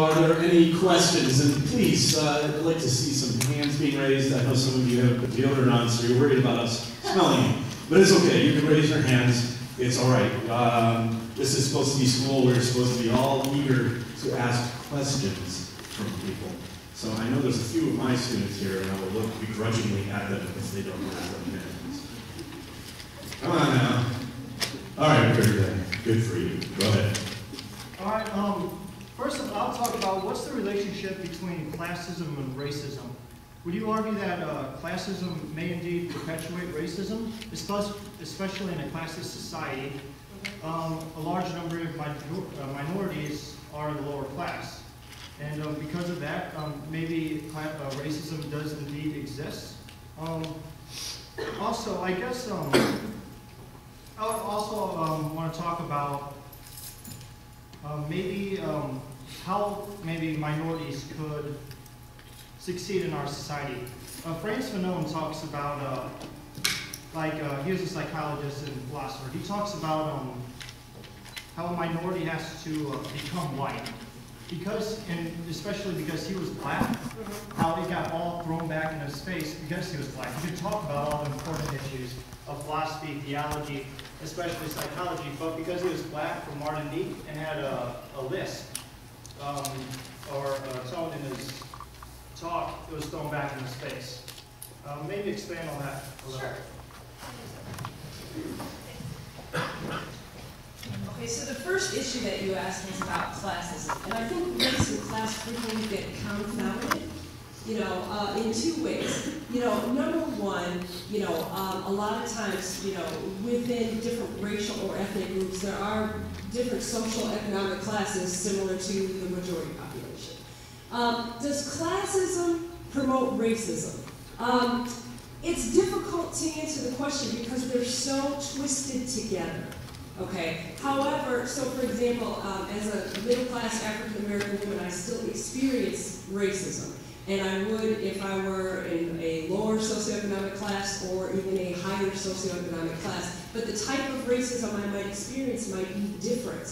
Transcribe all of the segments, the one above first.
Are there any questions? And please, I'd like to see some hands being raised. I know some of you have put deodorant on, so you're worried about us smelling you. But it's okay, you can raise your hands. It's all right. This is supposed to be school. We're supposed to be all eager to ask questions from people. So I know there's a few of my students here, and I will look begrudgingly at them if they don't raise their hands. Come on now. All right, good for you. Go ahead. All right. First, I'll talk about what's the relationship between classism and racism. Would you argue that classism may indeed perpetuate racism, especially in a classist society? A large number of minorities are in the lower class. And because of that, maybe racism does indeed exist. Also, I guess I would also want to talk about how maybe minorities could succeed in our society. Frantz Fanon talks about, he was a psychologist and philosopher. He talks about how a minority has to become white. And especially because he was black, how it got all thrown back in his face because he was black. He could talk about all the important issues of philosophy, theology, especially psychology, but because he was black from Martinique and had a lisp or a tone in his talk, it was thrown back in his face. Maybe expand on that a little. Sure. Okay, so the first issue that you asked was about classism, and I think race and class frequently get confounded, in two ways. Number one, a lot of times, within different racial or ethnic groups, there are different social economic classes similar to the majority population. Does classism promote racism? It's difficult to answer the question because they're so twisted together. Okay. However, so for example, as a middle-class African-American woman, I still experience racism. And I would if I were in a lower socioeconomic class or even a higher socioeconomic class. But the type of racism I might experience might be different.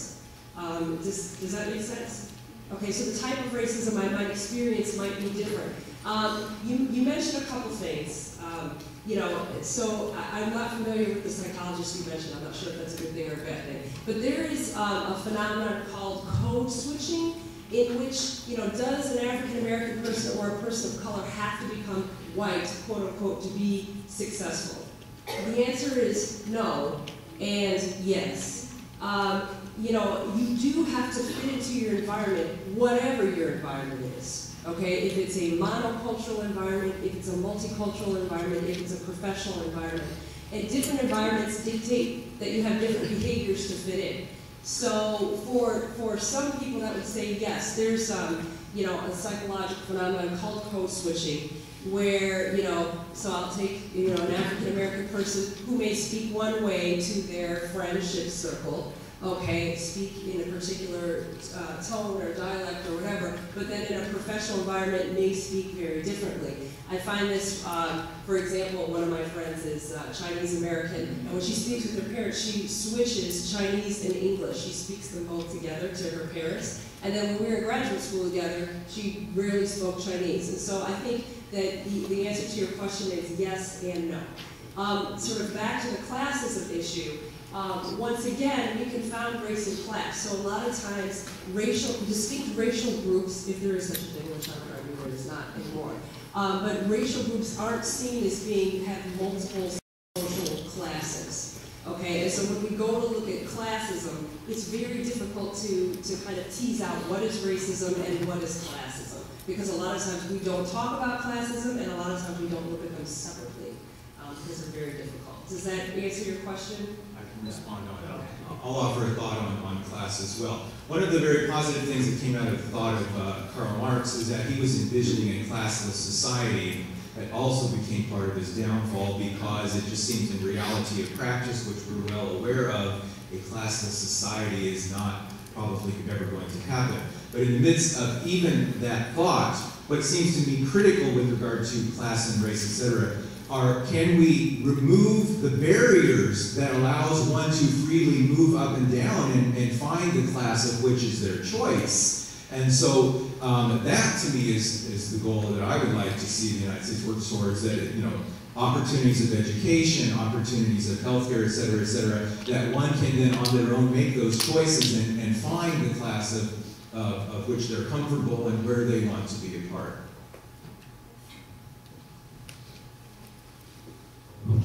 Does that make sense? Okay, so the type of racism I might experience might be different. You mentioned a couple things. So I'm not familiar with the psychologist you mentioned. I'm not sure if that's a good thing or a bad thing. But there is a phenomenon called code switching, in which, does an African-American person or a person of color have to become white, quote unquote, to be successful? The answer is no and yes. You do have to fit into your environment, whatever your environment is. Okay, if it's a monocultural environment, if it's a multicultural environment, if it's a professional environment. And different environments dictate that you have different behaviors to fit in. So for some people that would say yes, there's a psychological phenomenon called code switching, where so I'll take an African American person who may speak one way to their friendship circle, okay, speak in a particular tone or dialect or whatever, but then in a professional environment may speak very differently. I find this, for example, one of my friends is Chinese American, and when she speaks with her parents, she switches Chinese and English. She speaks them both together to her parents. And then when we were in graduate school together, she rarely spoke Chinese. And so I think that the answer to your question is yes and no. Sort of back to the classism issue. Once again, we confound race and class. So a lot of times, distinct racial groups, if there is such a thing, which I would argue there is not anymore, but racial groups aren't seen as have multiple social classes. Okay, and so when we go to look at classism, it's very difficult to kind of tease out what is racism and what is classism. Because a lot of times we don't talk about classism, and a lot of times we don't look at them separately, because they're very difficult. Does that answer your question? Respond on that. I'll offer a thought on class as well. One of the very positive things that came out of the thought of Karl Marx is that he was envisioning a classless society that also became part of his downfall, because it just seems in reality of practice, which we're well aware of, a classless society is not probably ever going to happen. But in the midst of even that thought, what seems to be critical with regard to class and race, etc., can we remove the barriers that allows one to freely move up and down and find the class of which is their choice, And so that to me is the goal that I would like to see the United States work towards, that, you know, opportunities of education, opportunities of healthcare, et cetera, that one can then on their own make those choices and find the class of which they're comfortable and where they want to be a part. I'm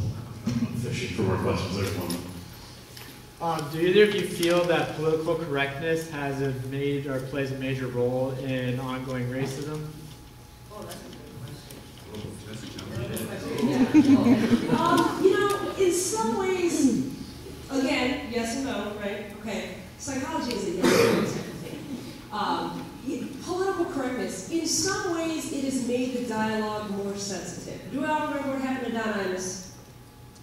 fishing for more questions. There's one. Do either of you feel that political correctness has made or plays a major role in ongoing racism? Oh, that's a good question. You know, in some ways, again, yes and no, right? Okay. Psychology is a yes and no type of thing. Political correctness, in some ways, it has made the dialogue more sensitive. Do we all remember what happened to Don Imus?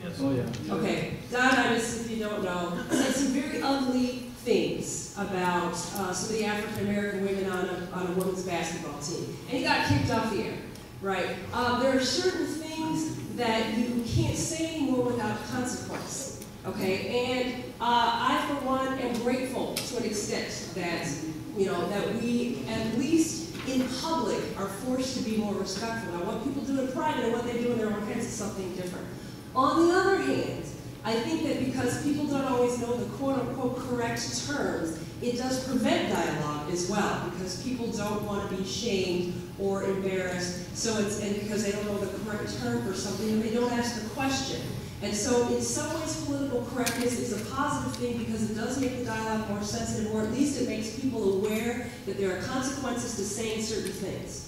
Yes. Oh, yeah. Okay, Don Imus, if you don't know, said some very ugly things about some of the African American women on a women's basketball team, and he got kicked off the air. Right? There are certain things that you can't say anymore without consequence. Okay, and I, for one, am grateful to an extent that, you know, that we, at least in public, are forced to be more respectful. Now, what people do in private and what they do in their own heads is something different. On the other hand, I think that because people don't always know the quote-unquote correct terms, it does prevent dialogue as well, because people don't want to be shamed or embarrassed, so and because they don't know the correct term for something, and they don't ask the question. And so in some ways, political correctness is a positive thing because it does make the dialogue more sensitive, or at least it makes people aware that there are consequences to saying certain things.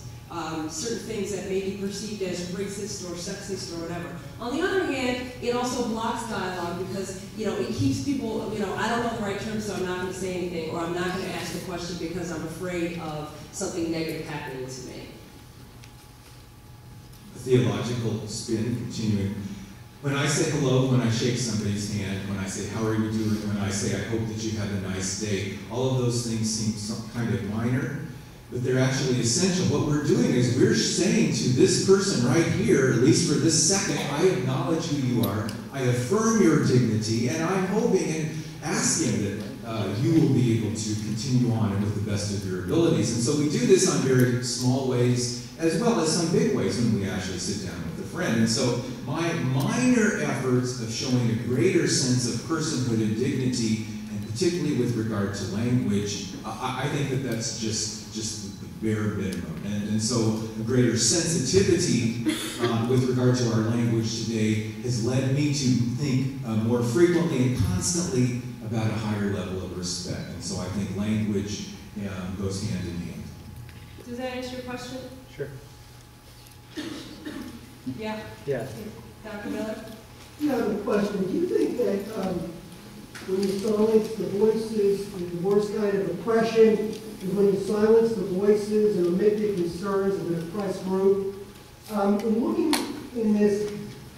Certain things that may be perceived as racist or sexist or whatever. On the other hand, it also blocks dialogue because, you know, it keeps people, you know, I don't know the right terms, so I'm not going to say anything, or I'm not going to ask the question because I'm afraid of something negative happening to me. A theological spin, continuing. When I say hello, when I shake somebody's hand, when I say how are you doing, when I say I hope that you have a nice day, all of those things seem some kind of minor, but they're actually essential. What we're doing is we're saying to this person right here, at least for this second, I acknowledge who you are, I affirm your dignity, and I'm hoping and asking that you will be able to continue on with the best of your abilities. And so we do this on very small ways, as well as some big ways when we actually sit down with a friend. And so my minor efforts of showing a greater sense of personhood and dignity, and particularly with regard to language, I think that that's just the bare minimum. And so a greater sensitivity with regard to our language today has led me to think more frequently and constantly about a higher level of respect. And so I think language goes hand in hand. Does that answer your question? Sure. Yeah? Yeah. Dr. Miller? Yeah, I have a question. Do you think that when you silence the voices, the worst kind of oppression is when you silence the voices and omit the concerns of an oppressed group? In looking in this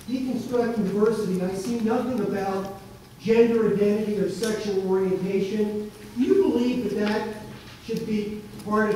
Deconstructing Diversity, I see nothing about gender identity or sexual orientation. Do you believe that that should be part of